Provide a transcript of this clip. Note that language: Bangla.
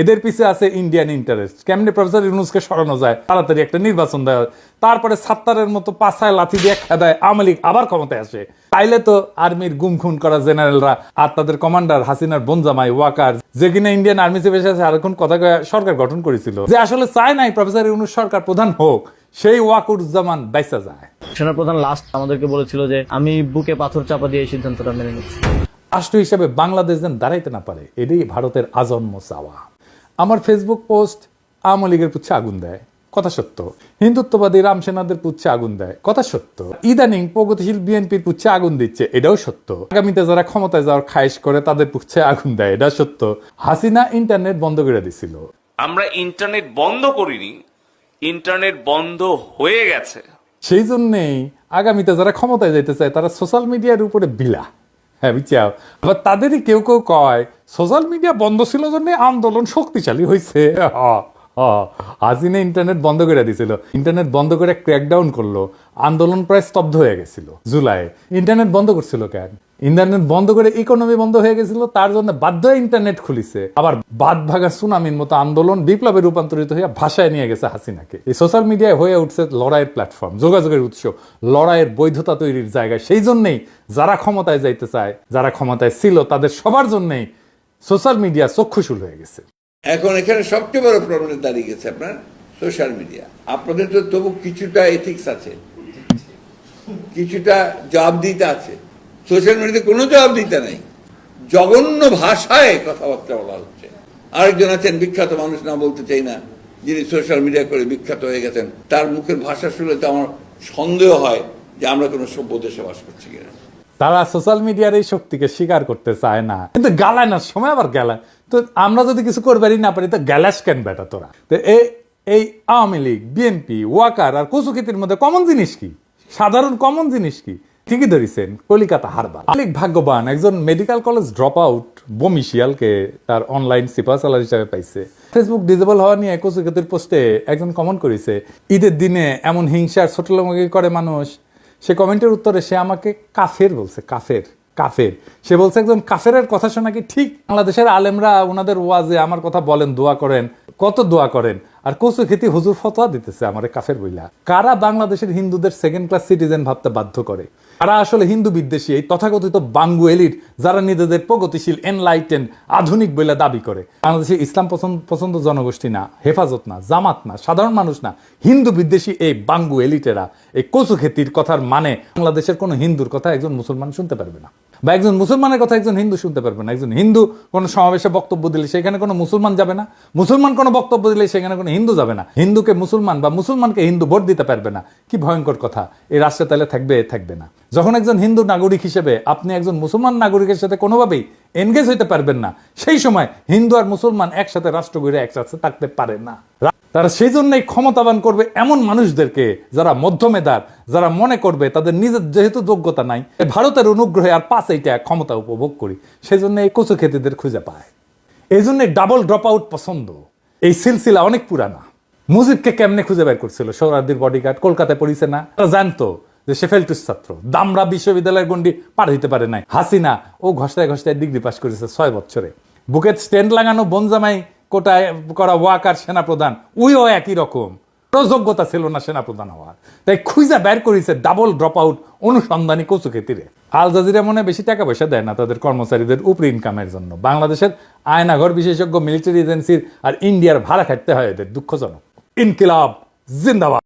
এদের পিছে আছে ইন্ডিয়ান ইন্টারেস্ট। কেমনে প্রফেসর ইউনূসকে সরানো যায়, তাড়াতাড়ি একটা নির্বাচন দেয়, তারপরে সাত্তারের মতো পাছায় লাথি দিয়ে খেদায় আওয়ামী লীগ আবার ক্ষমতায় আসে। তাইলে তো আর্মির গুম খুন করা জেনারেলরা আর তাদের কমান্ডার হাসিনার বোনজামাই ওয়াকার, যে কিনা ইন্ডিয়ান আর্মি চেপে আছে আর এখন কথা সরকার গঠন করেছিল, যে আসলে চায় নাই প্রফেসর ইউনূস সরকার প্রধান হোক, সেই ওয়াকুরুজ্জামান বাইসা যায়। সেনাপ্রধান লাস্ট আমাদেরকে বলেছিল যে আমি বুকে পাথর চাপা দিয়ে এই সিদ্ধান্তটা মেনে নিচ্ছি। রাষ্ট্র হিসেবে বাংলাদেশ যেন দাঁড়াইতে না পারে, এটাই ভারতের আজন্ম চাওয়া। আমার ফেসবুক পোস্ট আওয়ামী লীগের পুচ্ছে আগুন দেয়, কথা সত্য। হিন্দুত্ববাদী রামসেনাদের পুচ্ছে আগুন দেয়, কথা সত্য। ইদানিং প্রগতিশীল বিএনপির পুচ্ছে আগুন দিচ্ছে, এটাও সত্য। আগামীতে যারা ক্ষমতায় যাওয়ার খায়েশ করে তাদের পুচ্ছে আগুন দেয়, এটা সত্য। হাসিনা ইন্টারনেট বন্ধ করে দিছিল। আমরা ইন্টারনেট বন্ধ করিনি, ইন্টারনেট বন্ধ হয়ে গেছে। সেই জন্যেই আগামীতে যারা ক্ষমতায় যেতে চায় তারা সোশ্যাল মিডিয়ার উপরে বিলা। হ্যাঁ বুঝছাও। আবার তাদেরই কেউ কেউ কয় সোশ্যাল মিডিয়া বন্ধ ছিল জন্য আন্দোলন শক্তিশালী হয়েছে। হাসিনা ইন্টারনেট বন্ধ করে দিছিল, ইন্টারনেট বন্ধ করে ক্র্যাকডাউন করলো, আন্দোলন প্রায় স্তব্ধ হয়ে গেছিল জুলাই। ইন্টারনেট বন্ধ করছিল কেন? ইন্টারনেট বন্ধ করে ইকোনমি বন্ধ হয়ে গেছিল, তার জন্য বাধ্য হয়ে ইন্টারনেট খুলিছে। আবার বাদ ভাগা সুনামির মতো আন্দোলন বিপ্লবে রূপান্তরিত হয়ে ভাষায় নিয়ে গেছে হাসিনাকে। এই সোশ্যাল মিডিয়ায় হয়ে উঠছে লড়াইয়ের প্ল্যাটফর্ম, যোগাযোগের উৎস, লড়াইয়ের বৈধতা তৈরির জায়গা। সেই জন্যই যারা ক্ষমতায় যাইতে চায়, যারা ক্ষমতায় ছিল, তাদের সবার জন্যই সোশ্যাল মিডিয়া চক্ষুশূল হয়ে গেছে। এখন এখানে সবচেয়ে বড় প্রবলেম দাঁড়িয়ে গেছে আপনার সোশ্যাল মিডিয়া। আপনাদের তো তবু কিছুটা এথিক্স আছে, কিছুটা জবাবদিহিতা আছে। সোশ্যাল মিডিয়াতে কোনো জবাবদিহিতা নেই, জঘন্য ভাষায় কথাবার্তা বলা হচ্ছে। আরেকজন আছেন বিখ্যাত মানুষ, না বলতে চাই না, যিনি সোশ্যাল মিডিয়া করে বিখ্যাত হয়ে গেছেন। তার মুখের ভাষা শুনলে তো আমার সন্দেহ হয় যে আমরা কোনো সভ্য দেশে বাস করছি কিনা। তারা সোশ্যাল মিডিয়ার এই শক্তিকে স্বীকার করতে চায় না, কিন্তু গালায় না, সময় আবার গালায়। তো আমরা যদি কিছু করবারই না পারি তো গ্যালাস কেন বেটা তোরা? তো এই আওয়ামী লীগ, বিএনপি, ওয়াকার আর কচুক্ষেতির মধ্যে কমন জিনিস কি? সাধারণ কমন জিনিস কি? ঠিকই ধরেছেন, কলিকাতা হারবার। আওয়ামী লীগ ভাগ্যবান, একজন মেডিকেল কলেজ ড্রপ আউট বমিশিয়ালকে তার অনলাইন সিপাহসালার হিসাবে পাইছে। ফেসবুক ডিজেবল হওয়া নিয়ে কচুক্ষেতির পোস্টে একজন কমেন্ট করেছে, ঈদের দিনে এমন হিংসার ছোটলোকি করে মানুষ। সে কমেন্টের উত্তরে সে আমাকে কাফের বলছে, কাফের কাফের। সে বলছে একজন কাফেরের কথা শোনা কি ঠিক? বাংলাদেশের আলেমরা ওনাদের ওয়াজে আমার কথা বলেন, দোয়া করেন, কত দোয়া করেন, আর কচুক্ষেতি হুজুর ফতোয়া দিতেছে আমারে কাফের বইলা। কারা বাংলাদেশের হিন্দুদের সেকেন্ড ক্লাস সিটিজেন ভাবতে বাধ্য করে? তারা আসলে হিন্দু বিদ্বেষী, এই তথাকথিত বাঙ্গু এলিট, যারা নিজেদের প্রগতিশীল, এনলাইটেন, আধুনিক বলে দাবি করে। বাংলাদেশে ইসলাম পছন্দ জনগোষ্ঠী না, হেফাজত না, জামাত না, সাধারণ মানুষ না, হিন্দু বিদ্বেষী এই বাঙ্গু এলিটেরা এই কচুক্ষেতির কথার মানে বাংলাদেশের কোনো হিন্দুর কথা একজন মুসলমান শুনতে পারবে না, বা একজন মুসলমানের কথা একজন হিন্দু শুনতে পারবে না। একজন হিন্দু কোনো সমাবেশে বক্তব্য দিলে সেখানে কোনো মুসলমান যাবে না, মুসলমান কোনো বক্তব্য দিলে সেখানে কোনো হিন্দু যাবে না, হিন্দুকে মুসলমান বা মুসলমানকে হিন্দু ভোট দিতে পারবে না। কি ভয়ঙ্কর কথা! এই রাষ্ট্রে তাহলে থাকবে না। যখন একজন হিন্দু নাগরিক হিসেবে আপনি একজন মুসলমান নাগরিকের সাথে কোনোভাবেই এনগেজ হইতে পারবেন না, সেই সময় হিন্দু আর মুসলমান একসাথে রাষ্ট্র গড়ে একসাথে থাকতে পারে না। তারা সেই জন্যই ক্ষমতাবান করবে এমন মানুষদেরকে যারা মধ্যমেধার, যারা মনে করবে তাদের নিজের যেহেতু যোগ্যতা নাই, ভারতের অনুগ্রহে আর 5 ক্ষমতা উপভোগ করি, সেই জন্য এই কচুক্ষেতিদের খুঁজে পায়। এই জন্য ডাবল ড্রপ আউট পছন্দ। এই সিলসিলা অনেক পুরানা। মুজিবকে কেমনে খুঁজে বের করছিল সোহরাওয়ার্দীর বডিগার্ড? কলকাতায় পড়িছে না? তারা জানতো যে সে ফেলটুস ছাত্র, দামরা বিশ্ববিদ্যালয়ের গন্ডি পার হইতে পারে নাই। হাসিনা ও ঘষটায় ডিগ্রি পাস করেছে 6 বছরে। বুকে স্ট্যান্ড লাগানো বনজামাই কোটায় করা ওয়াকার সেনাপ্রধান, ওইও একই রকম, যোগ্যতা ছিল না সেনাপ্রধান হওয়ার। তাই খুঁজা বের করেছে ডাবল ড্রপ আউট অনুসন্ধানী কচুক্ষেতিরে। আল জাজিরা মনে বেশি টাকা পয়সা দেয় না তাদের কর্মচারীদের উপরে ইনকামের জন্য। বাংলাদেশের আয়নাঘর বিশেষজ্ঞ মিলিটারি এজেন্সির আর ইন্ডিয়ার ভাড়া খাটতে হয় এদের, দুঃখজনক। ইনকিলাব জিন্দাবাদ।